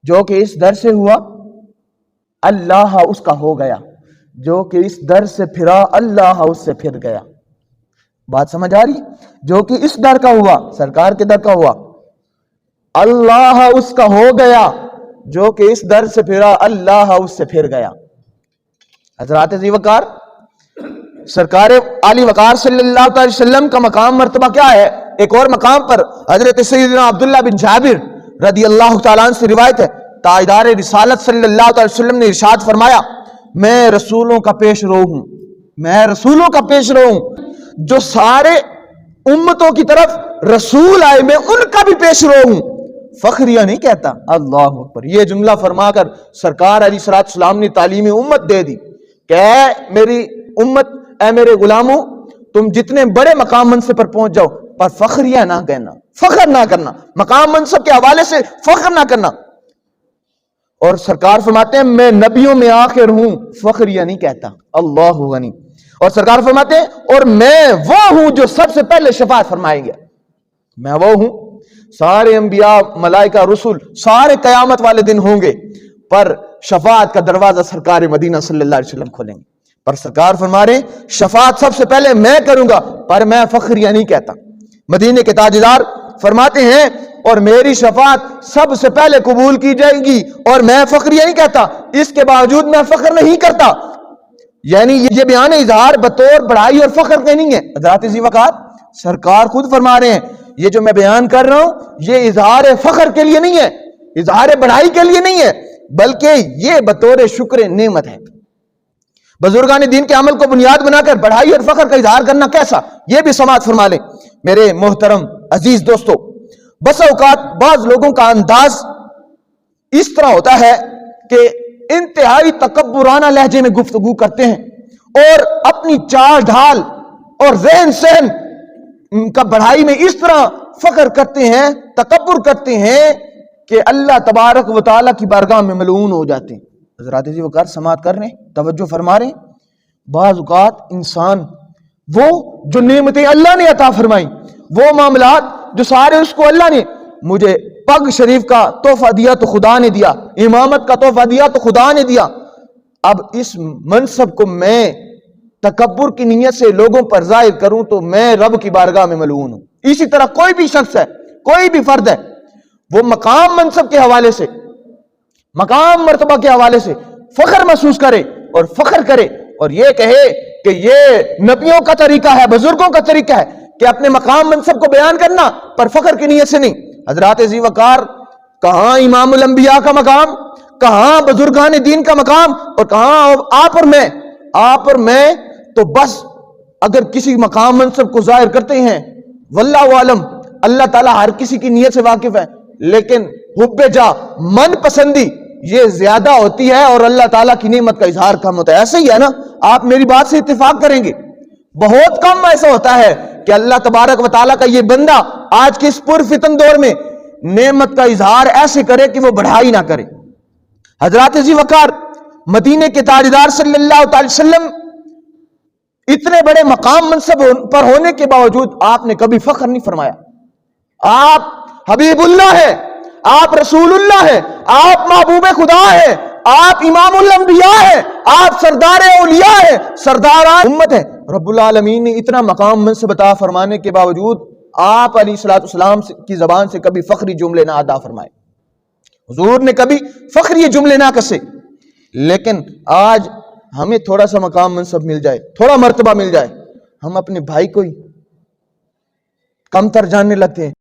جو کہ اس در سے ہوا اللہ اس کا ہو گیا، جو کہ اس در سے پھرا اللہ اس سے پھر گیا۔ بات سمجھ آ رہی؟ جو کہ اس در کا ہوا، سرکار کے در کا ہوا، اللہ اس کا ہو گیا، جو کہ اس در سے پھرا اللہ اس سے پھر گیا۔ حضرات ذی وقار، سرکار عالی وقار صلی اللہ علیہ وسلم کا مقام مرتبہ کیا ہے؟ ایک اور مقام پر حضرت سیدنا عبداللہ بن جابر رضی اللہ تعالیٰ عنہ سے روایت ہے، تاجدار رسالت صلی اللہ علیہ وسلم نے ارشاد فرمایا، میں رسولوں کا پیش رو ہوں، میں رسولوں کا پیش رو ہوں، جو سارے امتوں کی طرف رسول آئے میں ان کا بھی پیش رو ہوں۔ فخریہ نہیں کہتا، اللہ اکبر۔ یہ جملہ فرما کر سرکار علیہ السلام نے تعلیم امت دے دی کہ اے میری امت، اے میرے غلاموں، تم جتنے بڑے مقام منصب پر پہنچ جاؤ پر فخریہ نہ کہنا، فخر نہ کرنا، مقام منصب کے حوالے سے فخر نہ کرنا۔ اور سرکار فرماتے ہیں میں نبیوں میں آخر ہوں، فخریہ نہیں کہتا، اللہ غنی۔ اور سرکار فرماتے ہیں اور میں وہ ہوں جو سب سے پہلے شفاعت فرمائیں گے، میں وہ ہوں۔ سارے انبیاء، ملائکہ، رسول سارے قیامت والے دن ہوں گے، پر شفاعت کا دروازہ سرکار مدینہ صلی اللہ علیہ وسلم کھولیں گے۔ پر سرکار فرما رہے ہیں شفاعت سب سے پہلے میں کروں گا، پر میں فخریہ نہیں کہتا۔ مدینے کے تاجدار فرماتے ہیں اور میری شفاعت سب سے پہلے قبول کی جائے گی اور میں فخریہ نہیں کہتا، اس کے باوجود میں فخر نہیں کرتا۔ یعنی یہ بیان اظہار بطور بڑائی اور فخر کے نہیں ہے۔ حضرات ذی وقار، سرکار خود فرما رہے ہیں یہ جو میں بیان کر رہا ہوں یہ اظہار فخر کے لیے نہیں ہے، اظہار بڑائی کے لیے نہیں ہے، بلکہ یہ بطور شکر نعمت ہے۔ بزرگان دین کے عمل کو بنیاد بنا کر بڑائی اور فخر کا اظہار کرنا کیسا، یہ بھی سماعت فرما لیں۔ میرے محترم عزیز دوستو، بس اوقات بعض لوگوں کا انداز اس طرح ہوتا ہے کہ انتہائی تکبرانہ لہجے میں گفتگو کرتے ہیں اور اپنی چال ڈھال اور ذہن سہن کا بڑھائی میں اس طرح فخر کرتے ہیں، تکبر کرتے ہیں کہ اللہ تبارک و تعالیٰ کی بارگاہ میں ملعون ہو جاتے ہیں۔ حضرات ذی وقار سماعت کر رہے ہیں، توجہ فرما رہے ہیں۔ بعض اوقات انسان وہ جو نعمتیں اللہ نے عطا فرمائی، وہ معاملات جو سارے اس کو اللہ نے، مجھے پگ شریف کا تحفہ دیا تو خدا نے دیا، امامت کا تحفہ دیا تو خدا نے دیا، اب اس منصب کو میں تکبر کی نیت سے لوگوں پر ظاہر کروں تو میں رب کی بارگاہ میں ملعون ہوں۔ اسی طرح کوئی بھی شخص ہے، کوئی بھی فرد ہے، وہ مقام منصب کے حوالے سے، مقام مرتبہ کے حوالے سے فخر محسوس کرے اور فخر کرے اور یہ کہے کہ یہ نبیوں کا طریقہ ہے، بزرگوں کا طریقہ ہے کہ اپنے مقام منصب کو بیان کرنا پر فخر کی نیت سے نہیں۔ حضرات ذی وقار، کہاں امام الانبیاء کا مقام، کہاں بزرگان دین کا مقام، اور کہاں آپ اور میں تو بس اگر کسی مقام منصب کو ظاہر کرتے ہیں، واللہ عالم، اللہ تعالیٰ ہر کسی کی نیت سے واقف ہے، لیکن حب جا، من پسندی یہ زیادہ ہوتی ہے اور اللہ تعالیٰ کی نعمت کا اظہار کم ہوتا ہے۔ ایسے ہی ہے نا، آپ میری بات سے اتفاق کریں گے، بہت کم ایسا ہوتا ہے کہ اللہ تبارک و تعالیٰ کا یہ بندہ آج کے اس پرفتن دور میں نعمت کا اظہار ایسے کرے کہ وہ بڑھائی نہ کرے۔ حضرات ذی وقار، مدینے کے تاجدار صلی اللہ علیہ وسلم اتنے بڑے مقام منصب پر ہونے کے باوجود آپ نے کبھی فخر نہیں فرمایا۔ آپ حبیب اللہ ہے، آپ رسول اللہ ہے، آپ محبوب خدا ہے، آپ امام الانبیاء ہے، آپ سردار اولیاء ہے، سرداران امت ہے۔ رب العالمین نے اتنا مقام منصب عطا فرمانے کے باوجود آپ علیہ السلام کی زبان سے کبھی فخری جملے نہ ادا فرمائے، حضور نے کبھی فخری جملے نہ کسے۔ لیکن آج ہمیں تھوڑا سا مقام منصب مل جائے، تھوڑا مرتبہ مل جائے، ہم اپنے بھائی کو ہی کم تر جاننے لگتے ہیں۔